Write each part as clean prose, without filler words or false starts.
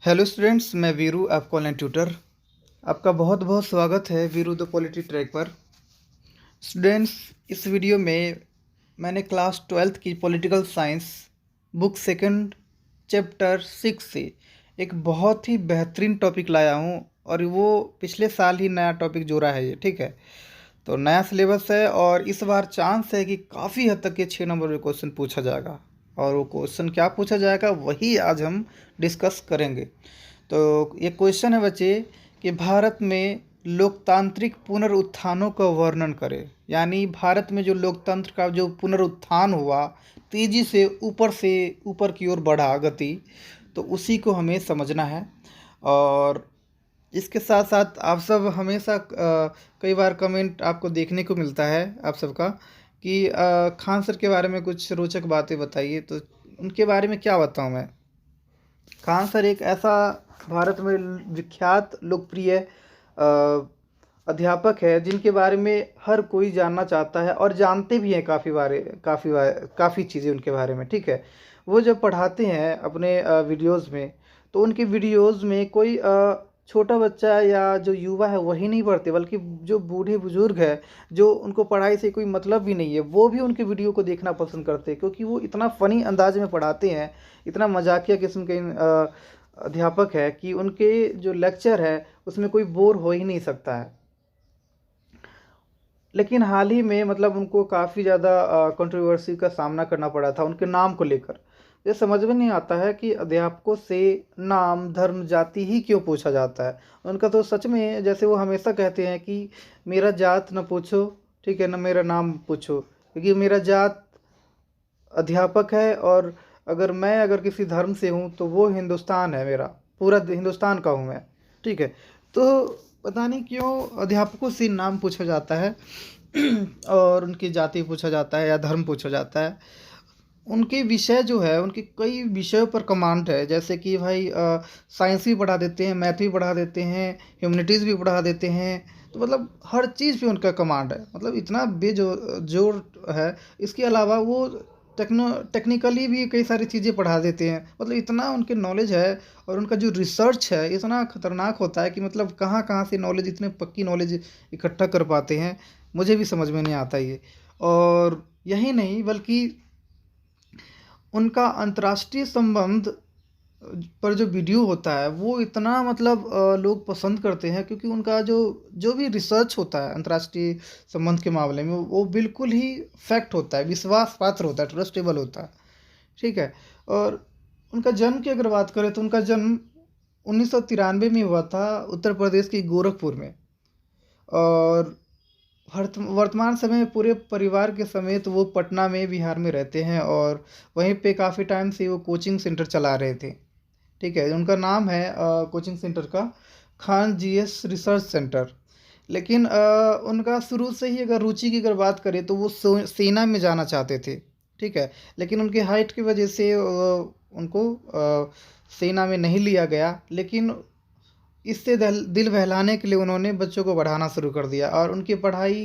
Hello students, मैं वीरू, आपका online tutor. आपका बहुत बहुत स्वागत है वीरू द पॉलिटी ट्रैक पर। स्टूडेंट्स, इस वीडियो में मैंने क्लास 12th की political science book second chapter 6 से एक बहुत ही बेहतरीन टॉपिक लाया हूँ, और वो पिछले साल ही नया टॉपिक जोड़ा है ये। ठीक है, तो नया सिलेबस है और इस बार चांस है कि काफ़ी हद तक ये 6 नंबर में क्वेश्चन पूछा जाएगा। और वो क्वेश्चन क्या पूछा जाएगा वही आज हम डिस्कस करेंगे। तो ये क्वेश्चन है बच्चे कि भारत में लोकतांत्रिक पुनरुत्थानों का वर्णन करें। यानी भारत में जो लोकतंत्र का जो पुनरुत्थान हुआ, तेज़ी से ऊपर की ओर बढ़ा गति, तो उसी को हमें समझना है। और इसके साथ साथ आप सब हमेशा कई बार कमेंट आपको देखने को मिलता है आप सबका कि खान सर के बारे में कुछ रोचक बातें बताइए। तो उनके बारे में क्या बताऊं मैं। खान सर एक ऐसा भारत में विख्यात लोकप्रिय अध्यापक है जिनके बारे में हर कोई जानना चाहता है और जानते भी हैं काफ़ी चीज़ें उनके बारे में। ठीक है, वो जब पढ़ाते हैं अपने वीडियोज़ में, तो उनके वीडियोज़ में कोई छोटा बच्चा या जो युवा है वही नहीं पढ़ते, बल्कि जो बूढ़े बुजुर्ग है, जो उनको पढ़ाई से कोई मतलब भी नहीं है, वो भी उनके वीडियो को देखना पसंद करते हैं, क्योंकि वो इतना फ़नी अंदाज में पढ़ाते हैं, इतना मजाकिया किस्म के अध्यापक है कि उनके जो लेक्चर है उसमें कोई बोर हो ही नहीं सकता है। लेकिन हाल ही में मतलब उनको काफ़ी ज़्यादा कंट्रोवर्सी का सामना करना पड़ा था उनके नाम को लेकर। ये समझ में नहीं आता है कि अध्यापकों से नाम, धर्म, जाति ही क्यों पूछा जाता है। उनका तो सच में, जैसे वो हमेशा कहते हैं कि मेरा जात न पूछो, ठीक है, न मेरा नाम पूछो, क्योंकि मेरा जात अध्यापक है, और अगर किसी धर्म से हूँ तो वो हिंदुस्तान है, मेरा पूरा हिंदुस्तान का हूँ मैं। ठीक है, तो पता नहीं क्यों अध्यापकों से नाम पूछा जाता है और उनकी जाति पूछा जाता है या धर्म पूछा जाता है। उनके विषय जो है, उनके कई विषयों पर कमांड है, जैसे कि भाई साइंस भी पढ़ा देते हैं, मैथ भी पढ़ा देते हैं, ह्यूमनिटीज़ भी पढ़ा देते हैं। तो मतलब हर चीज़ पे उनका कमांड है, मतलब इतना जोर है। इसके अलावा वो टेक्निकली भी कई सारी चीज़ें पढ़ा देते हैं, मतलब इतना उनके नॉलेज है। और उनका जो रिसर्च है इतना खतरनाक होता है कि मतलब कहाँ कहाँ से नॉलेज, इतने पक्की नॉलेज इकट्ठा कर पाते हैं, मुझे भी समझ में नहीं आता ये। और यही नहीं, बल्कि उनका अंतर्राष्ट्रीय संबंध पर जो वीडियो होता है वो इतना मतलब लोग पसंद करते हैं, क्योंकि उनका जो जो भी रिसर्च होता है अंतर्राष्ट्रीय संबंध के मामले में, वो बिल्कुल ही फैक्ट होता है, विश्वास पात्र होता है, ट्रस्टेबल होता है। ठीक है, और उनका जन्म की अगर बात करें तो उनका जन्म 1993 में हुआ था, उत्तर प्रदेश के गोरखपुर में। और वर्तमान समय में पूरे परिवार के समेत वो पटना में, बिहार में रहते हैं, और वहीं पे काफ़ी टाइम से वो कोचिंग सेंटर चला रहे थे। ठीक है, उनका नाम है कोचिंग सेंटर का खान जीएस रिसर्च सेंटर। लेकिन उनका शुरू से ही अगर रुचि की अगर बात करें तो वो सेना में जाना चाहते थे। ठीक है, लेकिन उनके हाइट की वजह से उनको सेना में नहीं लिया गया। लेकिन इससे दिल बहलाने के लिए उन्होंने बच्चों को पढ़ाना शुरू कर दिया, और उनकी पढ़ाई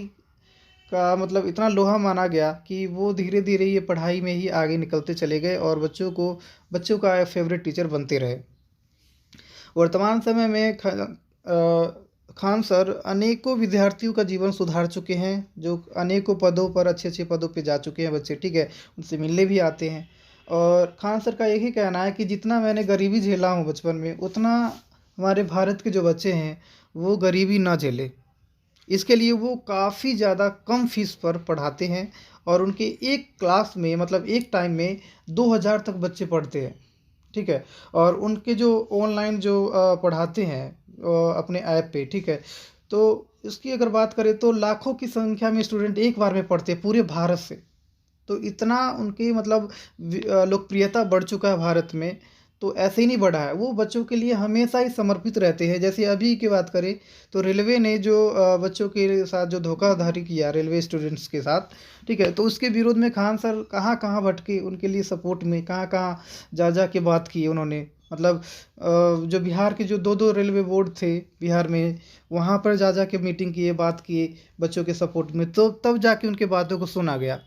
का मतलब इतना लोहा माना गया कि वो धीरे धीरे ये पढ़ाई में ही आगे निकलते चले गए और बच्चों का फेवरेट टीचर बनते रहे। वर्तमान समय में खान सर अनेकों विद्यार्थियों का जीवन सुधार चुके हैं, जो अनेकों पदों पर, अच्छे अच्छे पदों पे जा चुके हैं बच्चे। ठीक है, उनसे मिलने भी आते हैं। और खान सर का यही कहना है कि जितना मैंने गरीबी झेला हूँ बचपन में, उतना हमारे भारत के जो बच्चे हैं वो गरीबी ना झेले। इसके लिए वो काफ़ी ज़्यादा कम फीस पर पढ़ाते हैं, और उनके एक क्लास में, मतलब एक टाइम में 2000 तक बच्चे पढ़ते हैं। ठीक है, और उनके जो ऑनलाइन जो पढ़ाते हैं अपने ऐप पे। ठीक है, तो इसकी अगर बात करें तो लाखों की संख्या में स्टूडेंट एक बार में पढ़ते हैं पूरे भारत से। तो इतना उनकी मतलब लोकप्रियता बढ़ चुका है भारत में। तो ऐसे ही नहीं बढ़ा है, वो बच्चों के लिए हमेशा ही समर्पित रहते हैं। जैसे अभी की बात करें तो रेलवे ने जो बच्चों के साथ जो धोखाधड़ी किया, रेलवे स्टूडेंट्स के साथ, ठीक है, तो उसके विरोध में खान सर कहाँ कहाँ भटके, उनके लिए सपोर्ट में कहाँ कहाँ जा के बात की उन्होंने। मतलब जो बिहार के जो दो दो रेलवे बोर्ड थे बिहार में, वहाँ पर जा के मीटिंग किए, बात किए बच्चों के सपोर्ट में, तो तब जाके उनके बातों को सुना गया।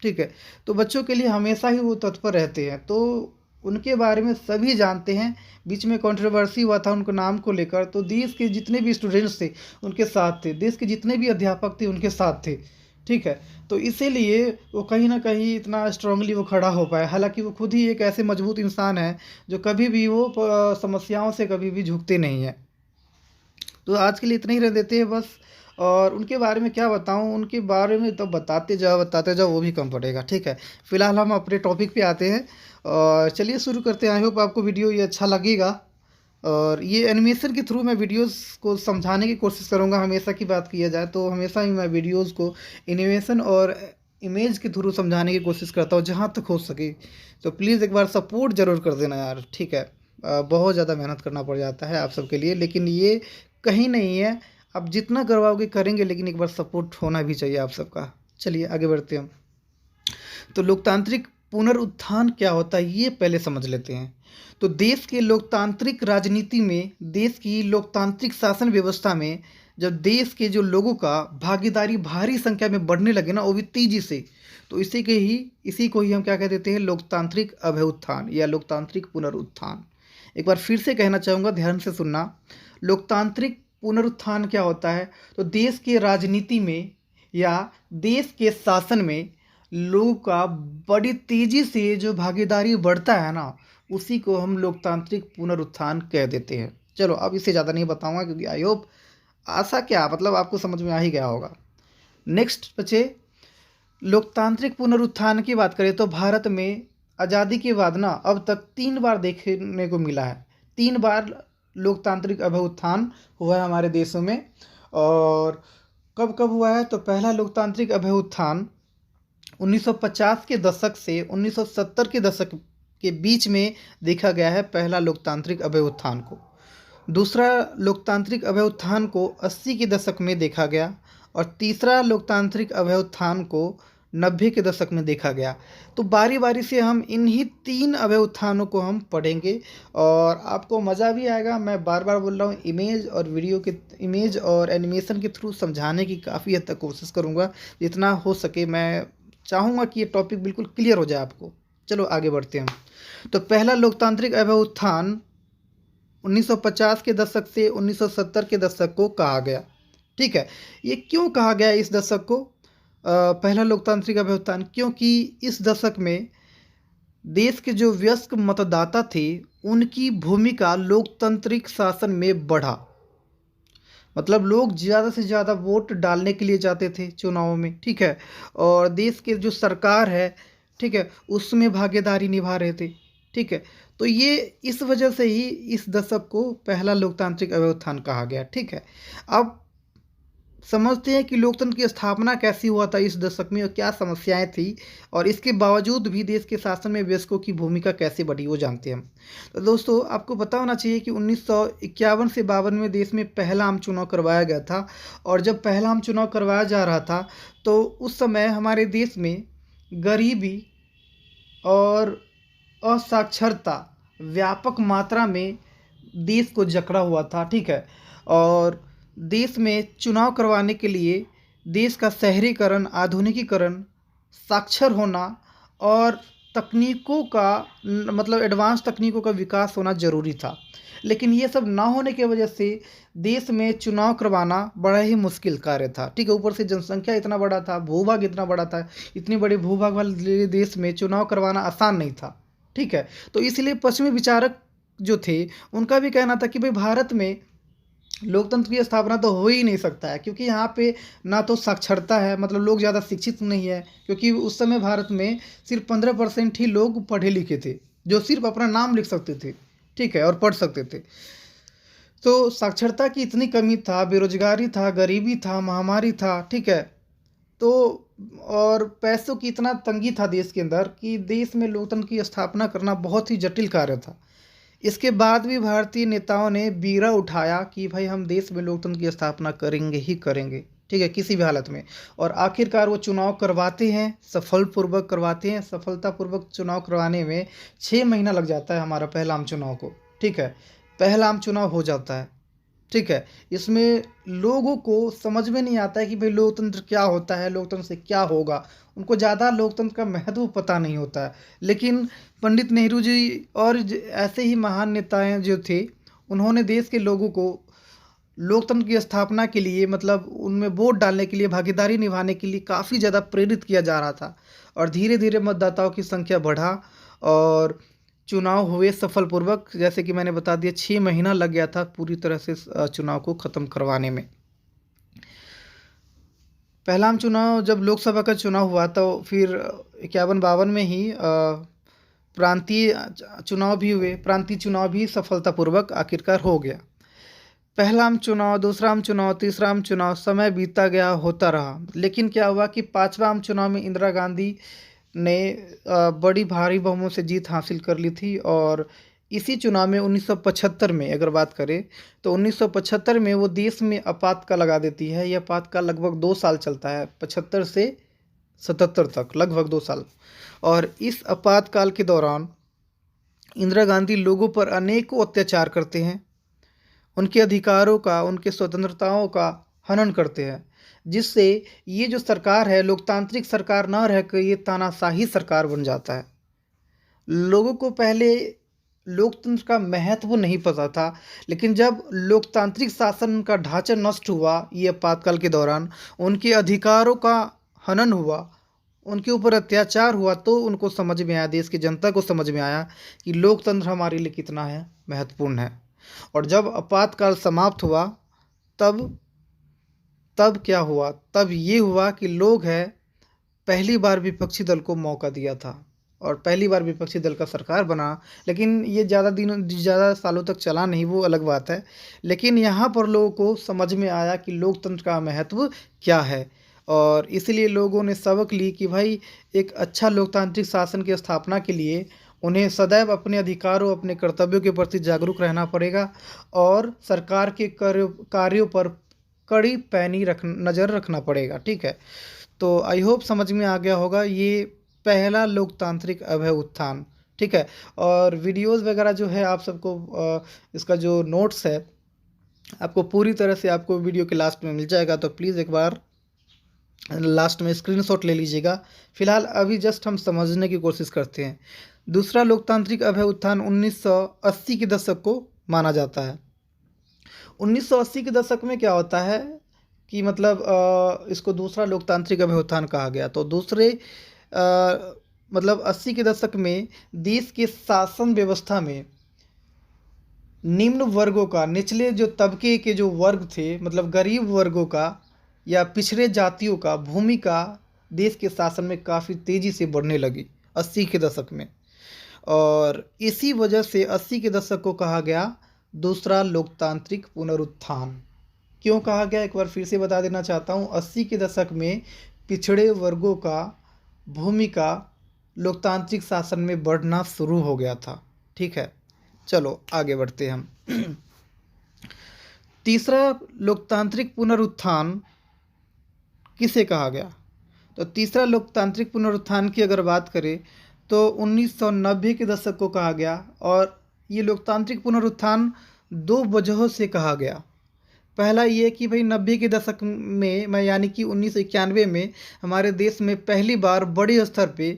ठीक है, तो बच्चों के लिए हमेशा ही वो तत्पर रहते हैं। तो उनके बारे में सभी जानते हैं। बीच में कंट्रोवर्सी हुआ था उनके नाम को लेकर, तो देश के जितने भी स्टूडेंट्स थे उनके साथ थे, देश के जितने भी अध्यापक थे उनके साथ थे, ठीक है। तो इसीलिए वो कहीं ना कहीं इतना स्ट्रांगली वो खड़ा हो पाया। हालांकि वो खुद ही एक ऐसे मजबूत इंसान है जो कभी भी वो समस्याओं से कभी भी झुकते नहीं है। तो आज के लिए इतना ही रह देते हैं बस। और उनके बारे में क्या बताऊं, उनके बारे में तो बताते जाओ वो भी कम पड़ेगा, ठीक है। फिलहाल हम अपने टॉपिक पे आते हैं और चलिए शुरू करते हैं। आई होप आपको वीडियो ये अच्छा लगेगा। और ये एनिमेशन के थ्रू मैं वीडियोस को समझाने की कोशिश करूंगा। हमेशा की बात किया जाए तो हमेशा ही मैं वीडियोस को एनिमेशन और इमेज के थ्रू समझाने की कोशिश करता हूँ जहाँ तक हो सके। तो प्लीज़ एक बार सपोर्ट ज़रूर कर देना यार, ठीक है। बहुत ज़्यादा मेहनत करना पड़ जाता है आप सबके लिए, लेकिन ये कहीं नहीं है। आप जितना करवाओगे करेंगे, लेकिन एक बार सपोर्ट होना भी चाहिए आप सबका। चलिए आगे बढ़ते हैं हम। तो लोकतांत्रिक पुनरुत्थान क्या होता है ये पहले समझ लेते हैं। तो देश के लोकतांत्रिक राजनीति में, देश की लोकतांत्रिक शासन व्यवस्था में जब देश के जो लोगों का भागीदारी भारी संख्या में बढ़ने लगे ना, वो भी तेजी से, तो इसी को ही हम क्या कह देते हैं, लोकतांत्रिक अभ्युत्थान या लोकतांत्रिक पुनरुत्थान। एक बार फिर से कहना चाहूँगा, ध्यान से सुनना। लोकतांत्रिक पुनरुत्थान क्या होता है, तो देश के राजनीति में या देश के शासन में लोगों का बड़ी तेजी से जो भागीदारी बढ़ता है ना, उसी को हम लोकतांत्रिक पुनरुत्थान कह देते हैं। चलो अब इससे ज़्यादा नहीं बताऊंगा, क्योंकि आई होप आशा क्या मतलब आपको समझ में आ ही गया होगा। नेक्स्ट बचे, लोकतांत्रिक पुनरुत्थान की बात करें तो भारत में आज़ादी के बाद ना अब तक 3 बार देखने को मिला है। 3 बार लोकतांत्रिक अभ्युत्थान हुआ है हमारे देशों में। और कब कब हुआ है, तो पहला लोकतांत्रिक अभ्युत्थान 1950 के दशक से 1970 के दशक के बीच में देखा गया है, पहला लोकतांत्रिक अभ्युत्थान को। दूसरा लोकतांत्रिक अभ्युत्थान को 80 के दशक में देखा गया। और तीसरा लोकतांत्रिक अभ्युत्थान को 90 के दशक में देखा गया। तो बारी बारी से हम इन्हीं 3 अभ्युत्थानों को हम पढ़ेंगे और आपको मज़ा भी आएगा। मैं बार बार बोल रहा हूँ, इमेज और एनिमेशन के थ्रू समझाने की काफ़ी हद तक कोशिश करूँगा। जितना हो सके मैं चाहूँगा कि ये टॉपिक बिल्कुल क्लियर हो जाए आपको। चलो आगे बढ़ते हैं। तो पहला लोकतांत्रिक अभ्युत्थान 1950 के दशक से 1970 के दशक को कहा गया, ठीक है। ये क्यों कहा गया इस दशक को पहला लोकतांत्रिक अभ्युत्थान, क्योंकि इस दशक में देश के जो वयस्क मतदाता थे उनकी भूमिका लोकतांत्रिक शासन में बढ़ा। मतलब लोग ज़्यादा से ज़्यादा वोट डालने के लिए जाते थे चुनावों में, ठीक है। और देश के जो सरकार है, ठीक है, उसमें भागीदारी निभा रहे थे, ठीक है। तो ये इस वजह से ही इस दशक को पहला लोकतांत्रिक अभ्युत्थान कहा गया, ठीक है। अब समझते हैं कि लोकतंत्र की स्थापना कैसी हुआ था इस दशक में और क्या समस्याएं थी, और इसके बावजूद भी देश के शासन में वयस्कों की भूमिका कैसे बढ़ी वो जानते हैं हम। तो दोस्तों आपको पता होना चाहिए कि 1951 से 52 में देश में पहला आम चुनाव करवाया गया था। और जब पहला आम चुनाव करवाया जा रहा था तो उस समय हमारे देश में गरीबी और असाक्षरता व्यापक मात्रा में देश को जकड़ा हुआ था, ठीक है। और देश में चुनाव करवाने के लिए देश का शहरीकरण, आधुनिकीकरण, साक्षर होना और तकनीकों का मतलब एडवांस तकनीकों का विकास होना ज़रूरी था। लेकिन ये सब ना होने की वजह से देश में चुनाव करवाना बड़ा ही मुश्किल कार्य था, ठीक है। ऊपर से जनसंख्या इतना बड़ा था, भूभाग इतना बड़ा था, इतनी बड़ी भूभाग वाले देश में चुनाव करवाना आसान नहीं था, ठीक है। तो इसलिए पश्चिमी विचारक जो थे उनका भी कहना था कि भाई भारत में लोकतंत्र की स्थापना तो हो ही नहीं सकता है, क्योंकि यहाँ पे ना तो साक्षरता है, मतलब लोग ज़्यादा शिक्षित नहीं है। क्योंकि उस समय भारत में सिर्फ 15% ही लोग पढ़े लिखे थे, जो सिर्फ अपना नाम लिख सकते थे, ठीक है, और पढ़ सकते थे। तो साक्षरता की इतनी कमी था, बेरोजगारी था, गरीबी था, महामारी था, ठीक है। तो और पैसों की इतना तंगी था देश के अंदर कि देश में लोकतंत्र की स्थापना करना बहुत ही जटिल कार्य था। इसके बाद भी भारतीय नेताओं ने बीड़ा उठाया कि भाई हम देश में लोकतंत्र की स्थापना करेंगे ही करेंगे, ठीक है, किसी भी हालत में। और आखिरकार वो चुनाव करवाते हैं, सफलपूर्वक करवाते हैं। सफलतापूर्वक चुनाव करवाने में 6 महीना लग जाता है हमारा पहला आम चुनाव को, ठीक है। पहला आम चुनाव हो जाता है ठीक है? इसमें लोगों को समझ में नहीं आता है कि भई लोकतंत्र क्या होता है, लोकतंत्र से क्या होगा? उनको ज़्यादा लोकतंत्र का महत्व पता नहीं होता है। लेकिन पंडित नेहरू जी और ऐसे ही महान नेताएँ जो थे, उन्होंने देश के लोगों को लोकतंत्र की स्थापना के लिए मतलब उनमें वोट डालने के लिए, भागीदारी निभाने के लिए काफ़ी ज़्यादा प्रेरित किया जा रहा था। और धीरे-धीरे मतदाताओं की संख्या बढ़ा और चुनाव हुए सफलपूर्वक। जैसे कि मैंने बता दिया 6 महीना लग गया था पूरी तरह से चुनाव को ख़त्म करवाने में। पहला आम चुनाव जब लोकसभा का चुनाव हुआ तो फिर 51-52 में ही प्रांतीय चुनाव भी हुए। प्रांतीय चुनाव भी सफलतापूर्वक आखिरकार हो गया। पहला आम चुनाव, दूसरा आम चुनाव, तीसरा आम चुनाव, समय बीतता गया, होता रहा। लेकिन क्या हुआ कि 5वां आम चुनाव में इंदिरा गांधी ने बड़ी भारी बहुमत से जीत हासिल कर ली थी। और इसी चुनाव में 1975 में अगर बात करें तो 1975 में वो देश में आपातकाल लगा देती है। यह आपातकाल लगभग 2 साल चलता है, 75 से 77 तक, लगभग 2 साल। और इस आपातकाल के दौरान इंदिरा गांधी लोगों पर अनेकों अत्याचार करते हैं, उनके अधिकारों का, उनके स्वतंत्रताओं का हनन करते हैं, जिससे ये जो सरकार है लोकतांत्रिक सरकार ना रह कर ये तानाशाही सरकार बन जाता है। लोगों को पहले लोकतंत्र का महत्व नहीं पता था, लेकिन जब लोकतांत्रिक शासन का ढांचा नष्ट हुआ ये आपातकाल के दौरान, उनके अधिकारों का हनन हुआ, उनके ऊपर अत्याचार हुआ, तो उनको समझ में आया, देश की जनता को समझ में आया कि लोकतंत्र हमारे लिए कितना है महत्वपूर्ण है। और जब आपातकाल समाप्त हुआ तब तब क्या हुआ? तब ये हुआ कि लोग हैं पहली बार विपक्षी दल को मौका दिया था और पहली बार विपक्षी दल का सरकार बना। लेकिन ये ज़्यादा सालों तक चला नहीं, वो अलग बात है। लेकिन यहाँ पर लोगों को समझ में आया कि लोकतंत्र का महत्व क्या है और इसलिए लोगों ने सबक ली कि भाई एक अच्छा लोकतांत्रिक शासन की स्थापना के लिए उन्हें सदैव अपने अधिकारों, अपने कर्तव्यों के प्रति जागरूक रहना पड़ेगा और सरकार के कार्यों पर कड़ी पैनी नज़र रखना पड़ेगा। ठीक है? तो आई होप समझ में आ गया होगा, ये पहला लोकतांत्रिक अभय उत्थान। ठीक है? और वीडियोज़ वगैरह जो है आप सबको इसका जो नोट्स है आपको पूरी तरह से आपको वीडियो के लास्ट में मिल जाएगा, तो प्लीज़ एक बार लास्ट में स्क्रीनशॉट ले लीजिएगा। फिलहाल अभी जस्ट हम समझने की कोशिश करते हैं। दूसरा लोकतांत्रिक अभय उत्थान 1980 के दशक को माना जाता है। 1980 के दशक में क्या होता है कि मतलब इसको दूसरा लोकतांत्रिक अभय उत्थान कहा गया। तो दूसरे मतलब 80 के दशक में देश के शासन व्यवस्था में निम्न वर्गों का, निचले जो तबके के जो वर्ग थे, मतलब गरीब वर्गों का या पिछड़े जातियों का भूमिका देश के शासन में काफ़ी तेज़ी से बढ़ने लगी 80 के दशक में। और इसी वजह से 80 के दशक को कहा गया दूसरा लोकतांत्रिक पुनरुत्थान। क्यों कहा गया एक बार फिर से बता देना चाहता हूँ। 80 के दशक में पिछड़े वर्गों का भूमिका लोकतांत्रिक शासन में बढ़ना शुरू हो गया था। ठीक है, चलो आगे बढ़ते हैं हम। तीसरा लोकतांत्रिक पुनरुत्थान किसे कहा गया? तो तीसरा लोकतांत्रिक पुनरुत्थान की अगर बात करें तो 1990 के दशक को कहा गया। और ये लोकतांत्रिक पुनरुत्थान 2 वजहों से कहा गया। पहला ये कि भाई 90 के दशक में मैं यानी कि 1991 में हमारे देश में पहली बार बड़े स्तर पे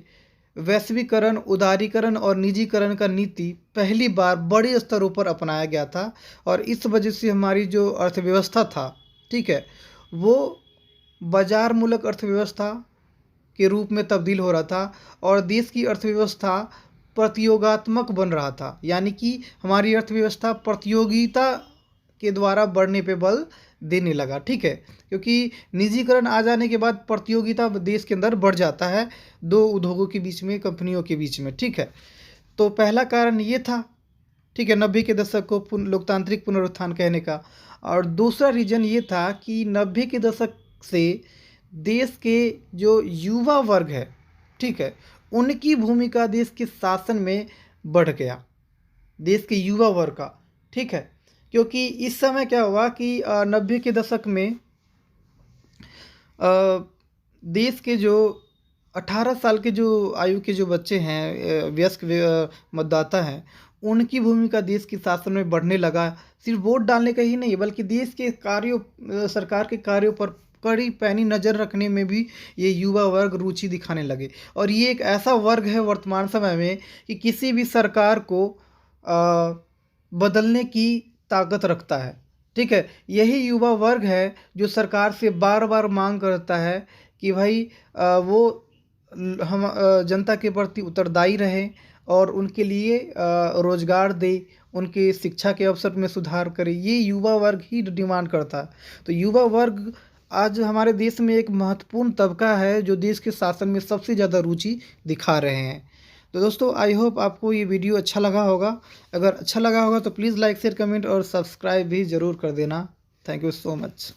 वैश्वीकरण, उदारीकरण और निजीकरण का नीति पहली बार बड़े स्तरों पर अपनाया गया था। और इस वजह से हमारी जो अर्थव्यवस्था था, ठीक है, वो बाजार मूलक अर्थव्यवस्था के रूप में तब्दील हो रहा था और देश की अर्थव्यवस्था प्रतियोगात्मक बन रहा था। यानी कि हमारी अर्थव्यवस्था प्रतियोगिता के द्वारा बढ़ने पे बल देने लगा। ठीक है, क्योंकि निजीकरण आ जाने के बाद प्रतियोगिता देश के अंदर बढ़ जाता है, 2 उद्योगों के बीच में, कंपनियों के बीच में। ठीक है, तो पहला कारण ये था, ठीक है, 90 के दशक को लोकतांत्रिक पुनरुत्थान कहने का। और दूसरा रीज़न ये था कि 90 के दशक से देश के जो युवा वर्ग है, ठीक है, उनकी भूमिका देश के शासन में बढ़ गया, देश के युवा वर्ग का। ठीक है, क्योंकि इस समय क्या हुआ कि 90 के दशक में देश के जो 18 साल के जो आयु के जो बच्चे हैं, वयस्क मतदाता हैं, उनकी भूमिका देश के शासन में बढ़ने लगा। सिर्फ वोट डालने का ही नहीं बल्कि देश के कार्यों सरकार के कार्यों पर कड़ी पैनी नज़र रखने में भी ये युवा वर्ग रुचि दिखाने लगे। और ये एक ऐसा वर्ग है वर्तमान समय में कि किसी भी सरकार को बदलने की ताकत रखता है। ठीक है, यही युवा वर्ग है जो सरकार से बार बार मांग करता है कि भाई वो हम जनता के प्रति उत्तरदायी रहे और उनके लिए रोजगार दे, उनके शिक्षा के अवसर में सुधार करे। ये युवा वर्ग ही डिमांड करता है। तो युवा वर्ग आज हमारे देश में एक महत्वपूर्ण तबका है जो देश के शासन में सबसे ज़्यादा रुचि दिखा रहे हैं। तो दोस्तों, आई होप आपको ये वीडियो अच्छा लगा होगा। अगर अच्छा लगा होगा तो प्लीज़ लाइक शेयर कमेंट और सब्सक्राइब भी ज़रूर कर देना। Thank you so much.